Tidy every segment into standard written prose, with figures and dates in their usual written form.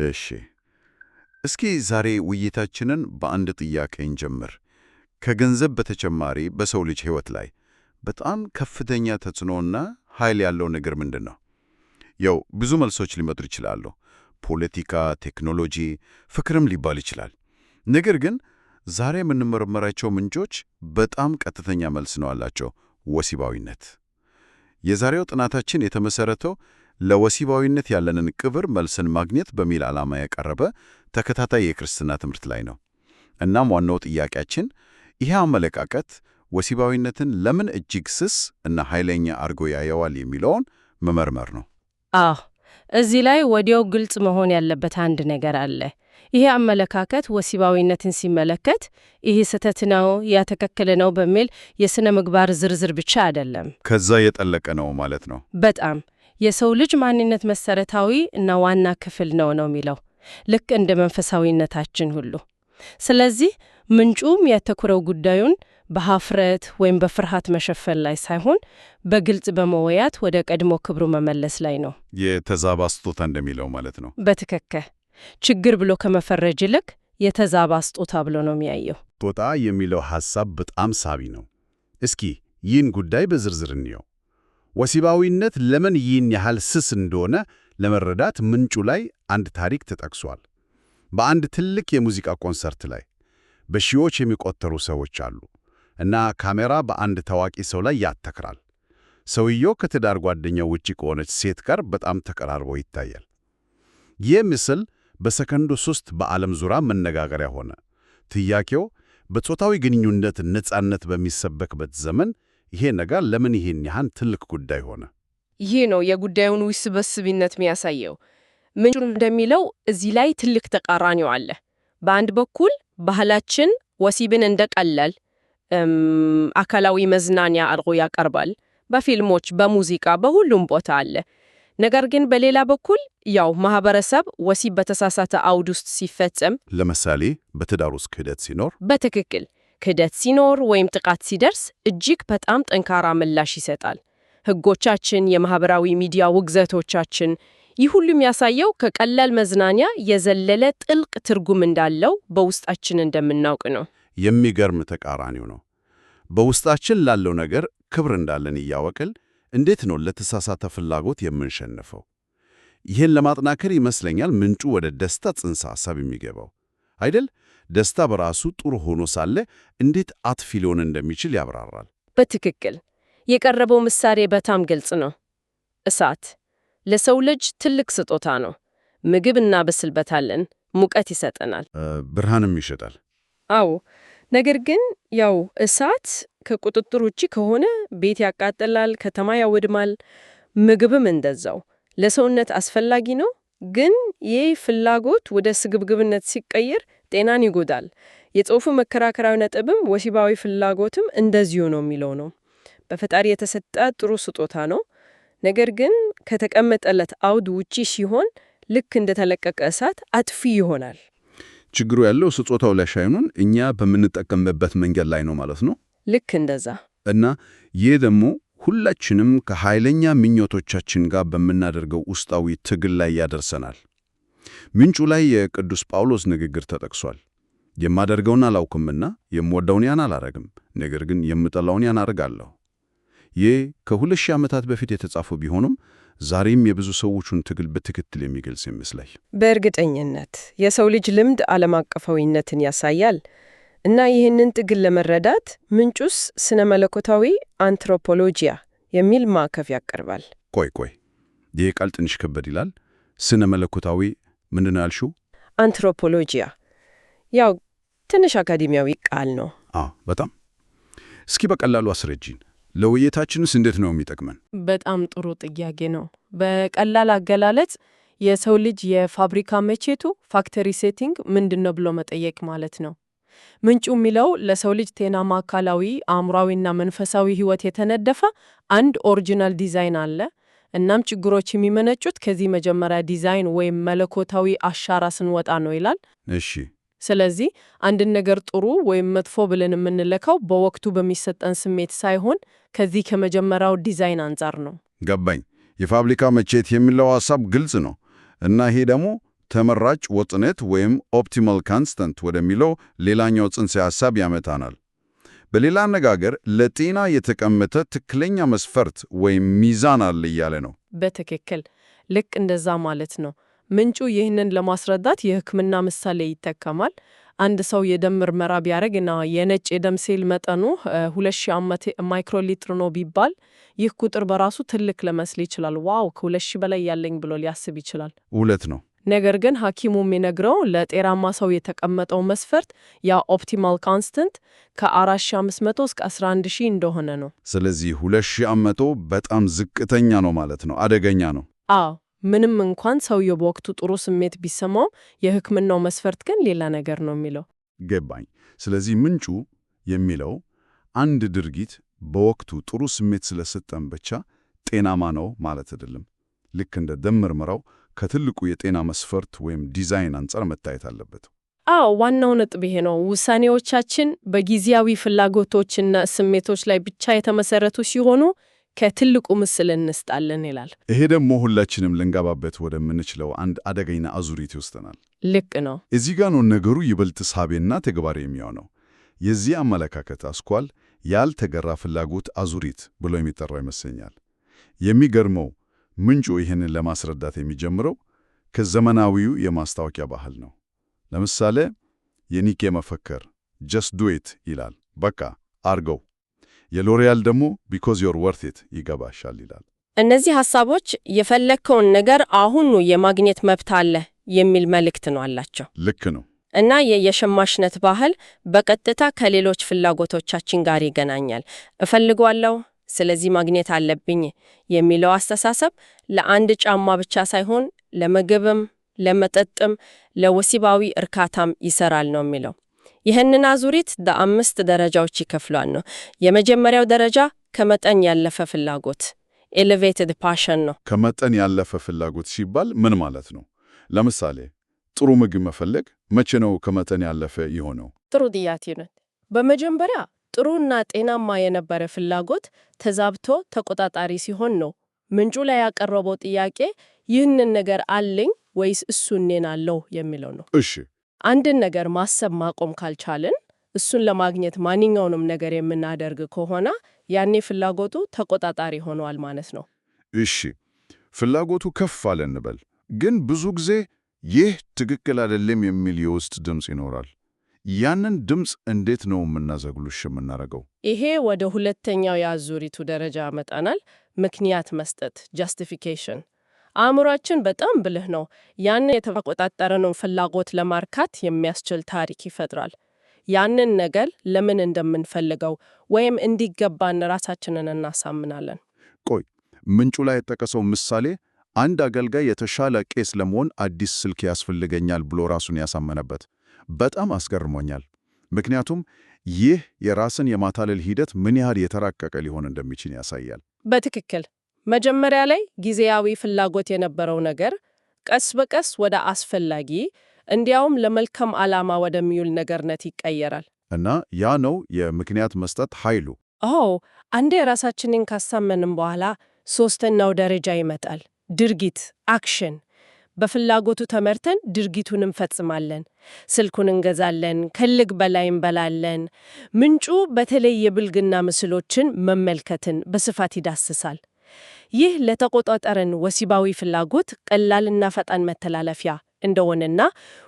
እሺ፣ እስኪ ዛሬ ውይይታችንን በአንድ ጥያቄ እንጀምር። ከገንዘብ በተጨማሪ በሰው ልጅ ሕይወት ላይ በጣም ከፍተኛ ተጽዕኖና ኃይል ያለው ነገር ምንድን ነው? ያው ብዙ መልሶች ሊመጡ ይችላሉ። ፖለቲካ፣ ቴክኖሎጂ፣ ፍቅርም ሊባል ይችላል። ነገር ግን ዛሬ የምንመረምራቸው ምንጮች በጣም ቀጥተኛ መልስ ነው አላቸው፤ ወሲባዊነት። የዛሬው ጥናታችን የተመሰረተው ለወሲባዊነት ያለንን ክብር መልስን ማግኘት በሚል ዓላማ የቀረበ ተከታታይ የክርስትና ትምህርት ላይ ነው። እናም ዋናው ጥያቄያችን ይህ አመለካከት ወሲባዊነትን ለምን እጅግ ስስ እና ኃይለኛ አድርጎ ያየዋል የሚለውን መመርመር ነው። አዎ፣ እዚህ ላይ ወዲያው ግልጽ መሆን ያለበት አንድ ነገር አለ። ይሄ አመለካከት ወሲባዊነትን ሲመለከት ይህ ስህተት ነው፣ ያ ትክክል ነው በሚል የሥነ ምግባር ዝርዝር ብቻ አይደለም። ከዛ የጠለቀ ነው ማለት ነው። በጣም የሰው ልጅ ማንነት መሰረታዊ እና ዋና ክፍል ነው የሚለው ልክ እንደ መንፈሳዊነታችን ሁሉ። ስለዚህ ምንጩም ያተኮረው ጉዳዩን በሀፍረት ወይም በፍርሃት መሸፈን ላይ ሳይሆን በግልጽ በመወያት ወደ ቀድሞ ክብሩ መመለስ ላይ ነው። የተዛባ ስጦታ እንደሚለው ማለት ነው። በትክክል ችግር ብሎ ከመፈረጅ ይልቅ የተዛባ ስጦታ ብሎ ነው የሚያየው። ስጦታ የሚለው ሐሳብ በጣም ሳቢ ነው። እስኪ ይህን ጉዳይ በዝርዝር እንየው። ወሲባዊነት ለምን ይህን ያህል ስስ እንደሆነ ለመረዳት ምንጩ ላይ አንድ ታሪክ ተጠቅሷል። በአንድ ትልቅ የሙዚቃ ኮንሰርት ላይ በሺዎች የሚቆጠሩ ሰዎች አሉ እና ካሜራ በአንድ ታዋቂ ሰው ላይ ያተክራል። ሰውየው ከትዳር ጓደኛው ውጪ ከሆነች ሴት ጋር በጣም ተቀራርቦ ይታያል። ይህ ምስል በሰከንዶች ውስጥ በዓለም ዙሪያ መነጋገሪያ ሆነ። ጥያቄው በጾታዊ ግንኙነት ነፃነት በሚሰበክበት ዘመን ይሄ ነገር ለምን ይሄን ያህል ትልቅ ጉዳይ ሆነ? ይህ ነው የጉዳዩን ውስብስብነት የሚያሳየው። ምንጩ እንደሚለው እዚህ ላይ ትልቅ ተቃራኒው አለ። በአንድ በኩል ባህላችን ወሲብን እንደ ቀላል አካላዊ መዝናኛ አድርጎ ያቀርባል። በፊልሞች፣ በሙዚቃ፣ በሁሉም ቦታ አለ። ነገር ግን በሌላ በኩል ያው ማህበረሰብ ወሲብ በተሳሳተ አውድ ውስጥ ሲፈጸም፣ ለምሳሌ በትዳር ውስጥ ክህደት ሲኖር፣ በትክክል ክህደት ሲኖር ወይም ጥቃት ሲደርስ እጅግ በጣም ጠንካራ ምላሽ ይሰጣል። ሕጎቻችን፣ የማህበራዊ ሚዲያ ውግዘቶቻችን፣ ይህ ሁሉ የሚያሳየው ከቀላል መዝናኛ የዘለለ ጥልቅ ትርጉም እንዳለው በውስጣችን እንደምናውቅ ነው። የሚገርም ተቃራኒው ነው። በውስጣችን ላለው ነገር ክብር እንዳለን እያወቅን እንዴት ነው ለተሳሳተ ፍላጎት የምንሸንፈው? ይህን ለማጠናከር ይመስለኛል ምንጩ ወደ ደስታ ጽንሰ ሐሳብ የሚገባው አይደል? ደስታ በራሱ ጥሩ ሆኖ ሳለ እንዴት አጥፊ ሊሆን እንደሚችል ያብራራል። በትክክል የቀረበው ምሳሌ በጣም ግልጽ ነው። እሳት ለሰው ልጅ ትልቅ ስጦታ ነው። ምግብ እናበስልበታለን፣ ሙቀት ይሰጠናል፣ ብርሃንም ይሸጣል። አዎ፣ ነገር ግን ያው እሳት ከቁጥጥር ውጪ ከሆነ ቤት ያቃጥላል፣ ከተማ ያወድማል። ምግብም እንደዛው ለሰውነት አስፈላጊ ነው፣ ግን ይህ ፍላጎት ወደ ስግብግብነት ሲቀየር ጤናን ይጎዳል። የጽሑፉ መከራከሪያው ነጥብም ወሲባዊ ፍላጎትም እንደዚሁ ነው የሚለው ነው። በፈጣሪ የተሰጠ ጥሩ ስጦታ ነው፣ ነገር ግን ከተቀመጠለት አውድ ውጪ ሲሆን ልክ እንደተለቀቀ እሳት አጥፊ ይሆናል። ችግሩ ያለው ስጦታው ላይ ሳይሆን እኛ በምንጠቀምበት መንገድ ላይ ነው ማለት ነው። ልክ እንደዛ። እና ይህ ደግሞ ሁላችንም ከኃይለኛ ምኞቶቻችን ጋር በምናደርገው ውስጣዊ ትግል ላይ ያደርሰናል። ምንጩ ላይ የቅዱስ ጳውሎስ ንግግር ተጠቅሷል። የማደርገውን አላውቅምና የምወደውን ያን አላረግም፣ ነገር ግን የምጠላውን ያን አደርጋለሁ። ይህ ከ2000 ዓመታት በፊት የተጻፈው ቢሆንም ዛሬም የብዙ ሰዎችን ትግል በትክክል የሚገልጽ ይመስላል። በእርግጠኝነት የሰው ልጅ ልምድ ዓለም አቀፋዊነትን ያሳያል እና ይህንን ትግል ለመረዳት ምንጩስ ስነ መለኮታዊ አንትሮፖሎጂያ የሚል ማዕቀፍ ያቀርባል። ቆይ ይህ ቃል ትንሽ ከበድ ይላል። ስነ መለኮታዊ ምንድን ነው ያልሽው? አንትሮፖሎጂያ ያው ትንሽ አካዴሚያዊ ቃል ነው። በጣም እስኪ በቀላሉ አስረጂን። ለውይይታችንስ እንዴት ነው የሚጠቅመን? በጣም ጥሩ ጥያቄ ነው። በቀላል አገላለጽ የሰው ልጅ የፋብሪካ መቼቱ ፋክተሪ ሴቲንግ ምንድን ነው ብሎ መጠየቅ ማለት ነው። ምንጩ የሚለው ለሰው ልጅ ጤናማ አካላዊ፣ አእምሯዊና መንፈሳዊ ሕይወት የተነደፈ አንድ ኦሪጂናል ዲዛይን አለ። እናም ችግሮች የሚመነጩት ከዚህ መጀመሪያ ዲዛይን ወይም መለኮታዊ አሻራ ስንወጣ ነው ይላል። እሺ። ስለዚህ አንድን ነገር ጥሩ ወይም መጥፎ ብለን የምንለካው በወቅቱ በሚሰጠን ስሜት ሳይሆን ከዚህ ከመጀመሪያው ዲዛይን አንጻር ነው። ገባኝ። የፋብሪካ መቼት የሚለው ሐሳብ ግልጽ ነው እና ይሄ ደግሞ ተመራጭ ወጥነት ወይም ኦፕቲማል ካንስተንት ወደሚለው ሌላኛው ጽንሰ ሐሳብ ያመጣናል። በሌላ አነጋገር ለጤና የተቀመጠ ትክክለኛ መስፈርት ወይም ሚዛን አለ እያለ ነው። በትክክል ልክ እንደዛ ማለት ነው። ምንጩ ይህንን ለማስረዳት የሕክምና ምሳሌ ይጠቀማል። አንድ ሰው የደም ምርመራ ቢያደርግና የነጭ የደም ሴል መጠኑ 2000 ማይክሮሊትር ነው ቢባል ይህ ቁጥር በራሱ ትልቅ ሊመስል ይችላል። ዋው ከ2000 በላይ ያለኝ ብሎ ሊያስብ ይችላል። እውነት ነው። ነገር ግን ሐኪሙ የሚነግረው ለጤናማ ሰው የተቀመጠው መስፈርት ያ ኦፕቲማል ካንስተንት ከ4500 እስከ 11000 እንደሆነ ነው። ስለዚህ 2500 በጣም ዝቅተኛ ነው ማለት ነው። አደገኛ ነው። አዎ ምንም እንኳን ሰውየው በወቅቱ ጥሩ ስሜት ቢሰማውም የሕክምናው መስፈርት ግን ሌላ ነገር ነው የሚለው። ገባኝ። ስለዚህ ምንጩ የሚለው አንድ ድርጊት በወቅቱ ጥሩ ስሜት ስለሰጠን ብቻ ጤናማ ነው ማለት አይደለም። ልክ እንደ ደም ምርመራው ከትልቁ የጤና መስፈርት ወይም ዲዛይን አንጻር መታየት አለበት። አዎ ዋናው ነጥብ ይሄ ነው። ውሳኔዎቻችን በጊዜያዊ ፍላጎቶችና ስሜቶች ላይ ብቻ የተመሰረቱ ሲሆኑ ከትልቁ ምስል እንስጣለን ይላል። ይሄ ደግሞ ሁላችንም ልንገባበት ወደምንችለው አንድ አደገኛ አዙሪት ይወስደናል። ልክ ነው። እዚህ ጋር ነው ነገሩ ይበልጥ ሳቤና ተግባራዊ የሚሆነው። የዚህ አመለካከት አስኳል ያልተገራ ፍላጎት አዙሪት ብሎ የሚጠራው ይመስለኛል። የሚገርመው ምንጩ ይህንን ለማስረዳት የሚጀምረው ከዘመናዊው የማስታወቂያ ባህል ነው። ለምሳሌ የኒኬ መፈክር ጀስት ዱ ኢት ይላል፣ በቃ አርገው። የሎሪያል ደግሞ ቢኮዝ ዮር ወርት ኢት ይገባሻል ይላል። እነዚህ ሐሳቦች የፈለግከውን ነገር አሁኑ የማግኘት መብት አለ የሚል መልእክት ነው አላቸው። ልክ ነው። እና የሸማችነት ባህል በቀጥታ ከሌሎች ፍላጎቶቻችን ጋር ይገናኛል። እፈልገዋለሁ፣ ስለዚህ ማግኘት አለብኝ የሚለው አስተሳሰብ ለአንድ ጫማ ብቻ ሳይሆን ለምግብም፣ ለመጠጥም፣ ለወሲባዊ እርካታም ይሰራል ነው የሚለው። ይህንን አዙሪት በአምስት ደረጃዎች ይከፍሏል ነው። የመጀመሪያው ደረጃ ከመጠን ያለፈ ፍላጎት ኤሌቬትድ ፓሽን ነው። ከመጠን ያለፈ ፍላጎት ሲባል ምን ማለት ነው? ለምሳሌ ጥሩ ምግብ መፈለግ መቼ ነው ከመጠን ያለፈ የሆነው? ጥሩ ጥያቄ ነው። በመጀመሪያ ጥሩና ጤናማ የነበረ ፍላጎት ተዛብቶ ተቆጣጣሪ ሲሆን ነው። ምንጩ ላይ ያቀረበው ጥያቄ ይህንን ነገር አለኝ ወይስ እሱ እኔን አለው የሚለው ነው። እሺ፣ አንድን ነገር ማሰብ ማቆም ካልቻልን እሱን ለማግኘት ማንኛውንም ነገር የምናደርግ ከሆነ ያኔ ፍላጎቱ ተቆጣጣሪ ሆኗል ማለት ነው። እሺ፣ ፍላጎቱ ከፍ አለ እንበል፣ ግን ብዙ ጊዜ ይህ ትክክል አይደለም የሚል የውስጥ ድምፅ ይኖራል። ያንን ድምፅ እንዴት ነው የምናዘግሉሽ የምናደርገው? ይሄ ወደ ሁለተኛው የአዙሪቱ ደረጃ ያመጣናል። ምክንያት መስጠት ጃስቲፊኬሽን። አእምሯችን በጣም ብልህ ነው። ያንን የተቆጣጠረውን ፍላጎት ለማርካት የሚያስችል ታሪክ ይፈጥራል። ያንን ነገር ለምን እንደምንፈልገው ወይም እንዲገባን ራሳችንን እናሳምናለን። ቆይ ምንጩ ላይ የጠቀሰው ምሳሌ አንድ አገልጋይ የተሻለ ቄስ ለመሆን አዲስ ስልክ ያስፈልገኛል ብሎ ራሱን ያሳመነበት በጣም አስገርሞኛል። ምክንያቱም ይህ የራስን የማታለል ሂደት ምን ያህል የተራቀቀ ሊሆን እንደሚችል ያሳያል። በትክክል መጀመሪያ ላይ ጊዜያዊ ፍላጎት የነበረው ነገር ቀስ በቀስ ወደ አስፈላጊ እንዲያውም ለመልካም ዓላማ ወደሚውል ነገርነት ይቀየራል። እና ያ ነው የምክንያት መስጠት ኃይሉ። አንዴ ራሳችንን ካሳመንም በኋላ ሶስተኛው ደረጃ ይመጣል። ድርጊት አክሽን። በፍላጎቱ ተመርተን ድርጊቱን እንፈጽማለን። ስልኩን እንገዛለን፣ ከልክ በላይ እንበላለን። ምንጩ በተለይ የብልግና ምስሎችን መመልከትን በስፋት ይዳስሳል። ይህ ለተቆጣጠረን ወሲባዊ ፍላጎት ቀላልና ፈጣን መተላለፊያ እንደሆነና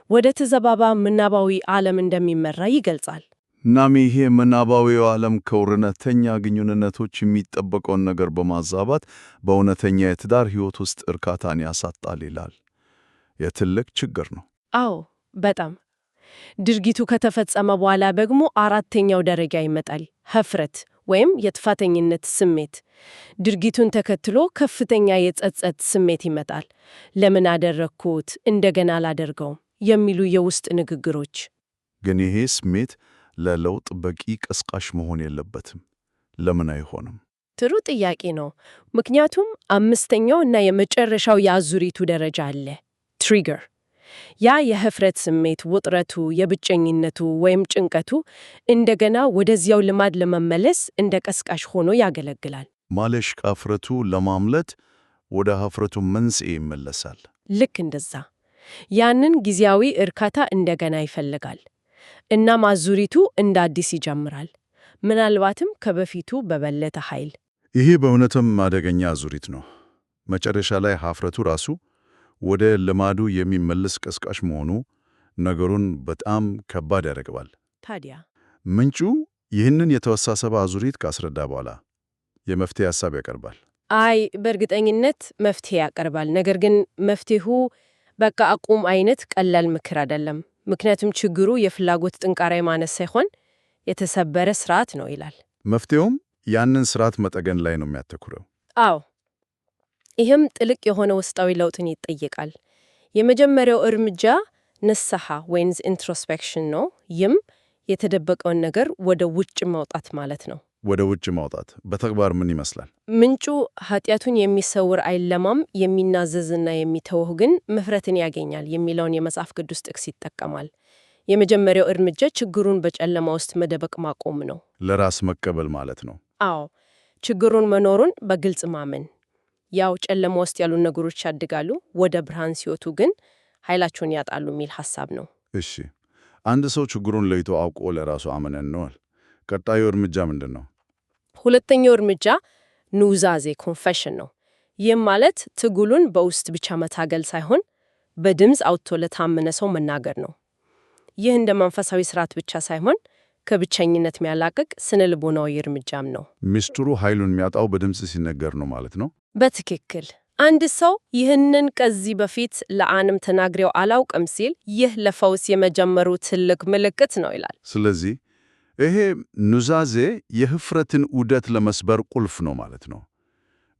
ወደ ተዘባባ ምናባዊ ዓለም እንደሚመራ ይገልጻል። እናም ይሄ ምናባዊው ዓለም ከእውነተኛ ግንኙነቶች የሚጠበቀውን ነገር በማዛባት በእውነተኛ የትዳር ሕይወት ውስጥ እርካታን ያሳጣል ይላል። የትልቅ ችግር ነው። አዎ በጣም። ድርጊቱ ከተፈጸመ በኋላ ደግሞ አራተኛው ደረጃ ይመጣል። ኀፍረት ወይም የጥፋተኝነት ስሜት። ድርጊቱን ተከትሎ ከፍተኛ የጸጸት ስሜት ይመጣል። ለምን አደረግኩት? እንደገና አላደርገውም የሚሉ የውስጥ ንግግሮች። ግን ይሄ ስሜት ለለውጥ በቂ ቀስቃሽ መሆን የለበትም። ለምን አይሆንም? ጥሩ ጥያቄ ነው። ምክንያቱም አምስተኛው እና የመጨረሻው የአዙሪቱ ደረጃ አለ። ትሪገር። ያ የኀፍረት ስሜት፣ ውጥረቱ፣ የብቸኝነቱ ወይም ጭንቀቱ እንደገና ወደዚያው ልማድ ለመመለስ እንደ ቀስቃሽ ሆኖ ያገለግላል። ማለሽ ከኀፍረቱ ለማምለጥ ወደ ኀፍረቱ መንስኤ ይመለሳል። ልክ እንደዛ። ያንን ጊዜያዊ እርካታ እንደገና ይፈልጋል። እናም አዙሪቱ እንደ አዲስ ይጀምራል፣ ምናልባትም ከበፊቱ በበለጠ ኃይል። ይሄ በእውነትም አደገኛ አዙሪት ነው። መጨረሻ ላይ ኀፍረቱ ራሱ ወደ ልማዱ የሚመልስ ቀስቃሽ መሆኑ ነገሩን በጣም ከባድ ያደርገዋል። ታዲያ ምንጩ ይህንን የተወሳሰበ አዙሪት ካስረዳ በኋላ የመፍትሄ ሐሳብ ያቀርባል። በእርግጠኝነት መፍትሄ ያቀርባል። ነገር ግን መፍትሄው በቃ አቁም አይነት ቀላል ምክር አይደለም። ምክንያቱም ችግሩ የፍላጎት ጥንካሬ ማነስ ሳይሆን የተሰበረ ስርዓት ነው ይላል። መፍትሄውም ያንን ስርዓት መጠገን ላይ ነው የሚያተኩረው። አዎ፣ ይህም ጥልቅ የሆነ ውስጣዊ ለውጥን ይጠይቃል። የመጀመሪያው እርምጃ ንስሐ ወይም ኢንትሮስፔክሽን ነው። ይህም የተደበቀውን ነገር ወደ ውጭ ማውጣት ማለት ነው። ወደ ውጭ ማውጣት በተግባር ምን ይመስላል? ምንጩ ኃጢአቱን የሚሰውር አይለማም፣ የሚናዘዝና የሚተወው ግን ምሕረትን ያገኛል የሚለውን የመጽሐፍ ቅዱስ ጥቅስ ይጠቀማል። የመጀመሪያው እርምጃ ችግሩን በጨለማ ውስጥ መደበቅ ማቆም ነው። ለራስ መቀበል ማለት ነው። አዎ፣ ችግሩን መኖሩን በግልጽ ማመን። ያው ጨለማ ውስጥ ያሉ ነገሮች ያድጋሉ፣ ወደ ብርሃን ሲወጡ ግን ኃይላቸውን ያጣሉ የሚል ሐሳብ ነው። እሺ፣ አንድ ሰው ችግሩን ለይቶ አውቆ ለራሱ አመነን ነዋል። ቀጣዩ እርምጃ ምንድን ነው? ሁለተኛው እርምጃ ኑዛዜ ኮንፌሽን ነው። ይህም ማለት ትግሉን በውስጥ ብቻ መታገል ሳይሆን በድምፅ አውጥቶ ለታመነ ሰው መናገር ነው። ይህ እንደ መንፈሳዊ ስርዓት ብቻ ሳይሆን ከብቸኝነት የሚያላቅቅ ስነ ልቦናዊ እርምጃም ነው። ሚስጥሩ ኃይሉን የሚያጣው በድምፅ ሲነገር ነው ማለት ነው። በትክክል አንድ ሰው ይህንን ከዚህ በፊት ለዓለም ተናግሬው አላውቅም ሲል ይህ ለፈውስ የመጀመሩ ትልቅ ምልክት ነው ይላል። ስለዚህ ይሄ ኑዛዜ የህፍረትን ዑደት ለመስበር ቁልፍ ነው ማለት ነው።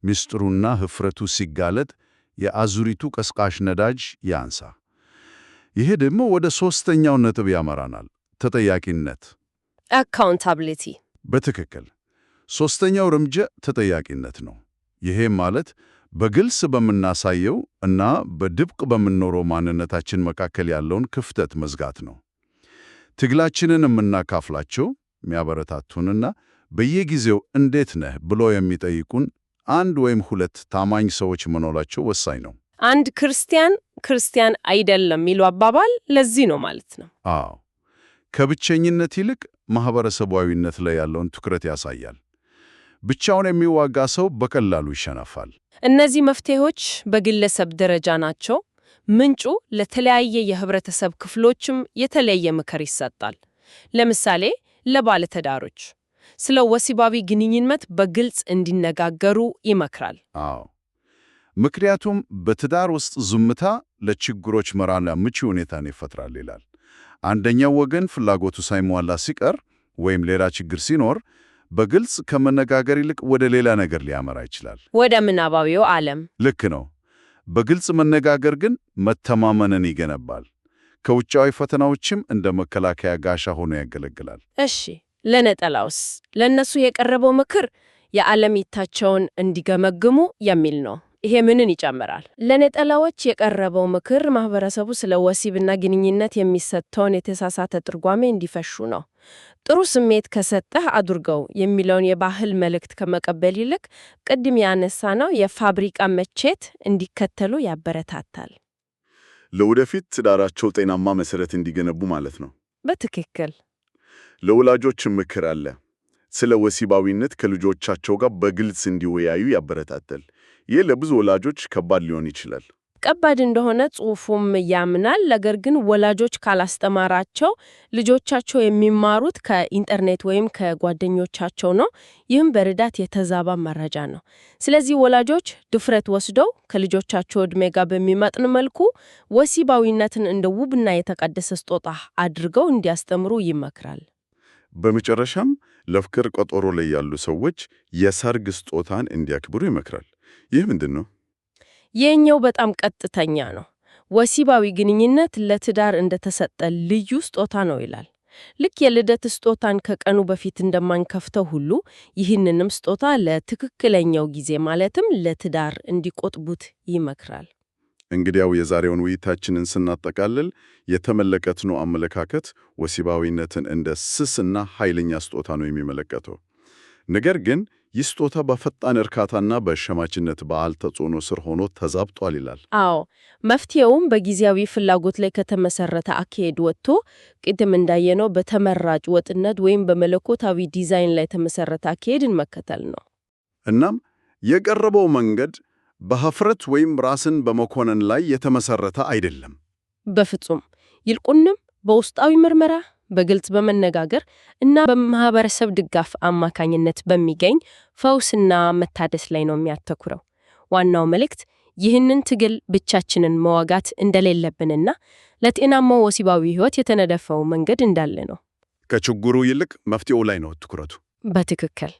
ሚስጥሩና ህፍረቱ ሲጋለጥ የአዙሪቱ ቀስቃሽ ነዳጅ ያንሳ። ይሄ ደግሞ ወደ ሦስተኛው ነጥብ ያመራናል፣ ተጠያቂነት አካውንታብሊቲ። በትክክል ሦስተኛው እርምጃ ተጠያቂነት ነው። ይሄ ማለት በግልጽ በምናሳየው እና በድብቅ በምንኖረው ማንነታችን መካከል ያለውን ክፍተት መዝጋት ነው። ትግላችንን የምናካፍላቸው የሚያበረታቱንና በየጊዜው እንዴት ነህ ብሎ የሚጠይቁን አንድ ወይም ሁለት ታማኝ ሰዎች መኖራቸው ወሳኝ ነው። አንድ ክርስቲያን አይደለም የሚሉ አባባል ለዚህ ነው ማለት ነው። አዎ፣ ከብቸኝነት ይልቅ ማህበረሰባዊነት ላይ ያለውን ትኩረት ያሳያል። ብቻውን የሚዋጋ ሰው በቀላሉ ይሸነፋል። እነዚህ መፍትሄዎች በግለሰብ ደረጃ ናቸው። ምንጩ ለተለያየ የህብረተሰብ ክፍሎችም የተለየ ምክር ይሰጣል። ለምሳሌ ለባለትዳሮች ስለ ወሲባዊ ግንኙነት በግልጽ እንዲነጋገሩ ይመክራል። አዎ፣ ምክንያቱም በትዳር ውስጥ ዝምታ ለችግሮች መራና ምቹ ሁኔታን ይፈጥራል ይላል። አንደኛው ወገን ፍላጎቱ ሳይሟላ ሲቀር ወይም ሌላ ችግር ሲኖር በግልጽ ከመነጋገር ይልቅ ወደ ሌላ ነገር ሊያመራ ይችላል፣ ወደ ምናባዊው ዓለም። ልክ ነው። በግልጽ መነጋገር ግን መተማመንን ይገነባል። ከውጫዊ ፈተናዎችም እንደ መከላከያ ጋሻ ሆኖ ያገለግላል። እሺ፣ ለነጠላውስ? ለእነሱ የቀረበው ምክር የዓለም እይታቸውን እንዲገመግሙ የሚል ነው። ይሄ ምንን ይጨምራል? ለነጠላዎች የቀረበው ምክር ማህበረሰቡ ስለ ወሲብና ግንኙነት የሚሰጠውን የተሳሳተ ትርጓሜ እንዲፈሹ ነው። ጥሩ ስሜት ከሰጠህ አድርገው የሚለውን የባህል መልእክት ከመቀበል ይልቅ ቅድም ያነሳነው የፋብሪካ መቼት እንዲከተሉ ያበረታታል። ለወደፊት ትዳራቸው ጤናማ መሰረት እንዲገነቡ ማለት ነው። በትክክል ለወላጆች ምክር አለ። ስለ ወሲባዊነት ከልጆቻቸው ጋር በግልጽ እንዲወያዩ ያበረታታል። ይህ ለብዙ ወላጆች ከባድ ሊሆን ይችላል። ከባድ እንደሆነ ጽሑፉም ያምናል። ነገር ግን ወላጆች ካላስተማራቸው ልጆቻቸው የሚማሩት ከኢንተርኔት ወይም ከጓደኞቻቸው ነው። ይህም በርዳት የተዛባ መረጃ ነው። ስለዚህ ወላጆች ድፍረት ወስደው ከልጆቻቸው ዕድሜ ጋር በሚመጥን መልኩ ወሲባዊነትን እንደ ውብና የተቀደሰ ስጦታ አድርገው እንዲያስተምሩ ይመክራል። በመጨረሻም ለፍቅር ቀጠሮ ላይ ያሉ ሰዎች የሰርግ ስጦታን እንዲያክብሩ ይመክራል። ይህ ምንድን ነው? የኛው በጣም ቀጥተኛ ነው። ወሲባዊ ግንኙነት ለትዳር እንደተሰጠ ልዩ ስጦታ ነው ይላል። ልክ የልደት ስጦታን ከቀኑ በፊት እንደማንከፍተው ሁሉ ይህንንም ስጦታ ለትክክለኛው ጊዜ ማለትም ለትዳር እንዲቆጥቡት ይመክራል። እንግዲያው የዛሬውን ውይይታችንን ስናጠቃልል የተመለከትነው አመለካከት ወሲባዊነትን እንደ ስስና ኃይለኛ ስጦታ ነው የሚመለከተው። ነገር ግን ይህ ስጦታ በፈጣን እርካታና በሸማችነት ባህል ተጽዕኖ ስር ሆኖ ተዛብጧል ይላል። አዎ፣ መፍትሄውም በጊዜያዊ ፍላጎት ላይ ከተመሰረተ አካሄድ ወጥቶ ቅድም እንዳየነው በተመራጭ ወጥነት ወይም በመለኮታዊ ዲዛይን ላይ የተመሰረተ አካሄድን መከተል ነው። እናም የቀረበው መንገድ በኀፍረት ወይም ራስን በመኮነን ላይ የተመሰረተ አይደለም። በፍጹም። ይልቁንም በውስጣዊ ምርመራ፣ በግልጽ በመነጋገር እና በማህበረሰብ ድጋፍ አማካኝነት በሚገኝ ፈውስና መታደስ ላይ ነው የሚያተኩረው። ዋናው መልእክት ይህንን ትግል ብቻችንን መዋጋት እንደሌለብንና ለጤናማው ወሲባዊ ሕይወት የተነደፈው መንገድ እንዳለ ነው። ከችግሩ ይልቅ መፍትሄው ላይ ነው ትኩረቱ። በትክክል።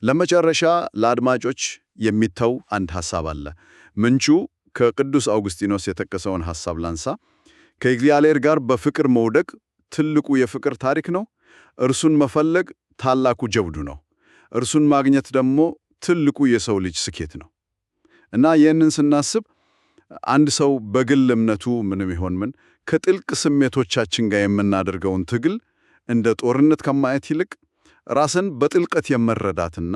ለመጨረሻ ለአድማጮች የሚተው አንድ ሐሳብ አለ። ምንጩ ከቅዱስ አውግስጢኖስ የጠቀሰውን ሐሳብ ላንሳ። ከእግዚአብሔር ጋር በፍቅር መውደቅ ትልቁ የፍቅር ታሪክ ነው። እርሱን መፈለግ ታላቁ ጀብዱ ነው። እርሱን ማግኘት ደግሞ ትልቁ የሰው ልጅ ስኬት ነው። እና ይህንን ስናስብ አንድ ሰው በግል እምነቱ ምንም ይሆን ምን ከጥልቅ ስሜቶቻችን ጋር የምናደርገውን ትግል እንደ ጦርነት ከማየት ይልቅ ራስን በጥልቀት የመረዳትና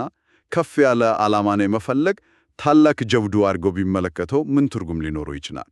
ከፍ ያለ ዓላማን የመፈለግ ታላቅ ጀብዱ አድርጎ ቢመለከተው ምን ትርጉም ሊኖረው ይችላል?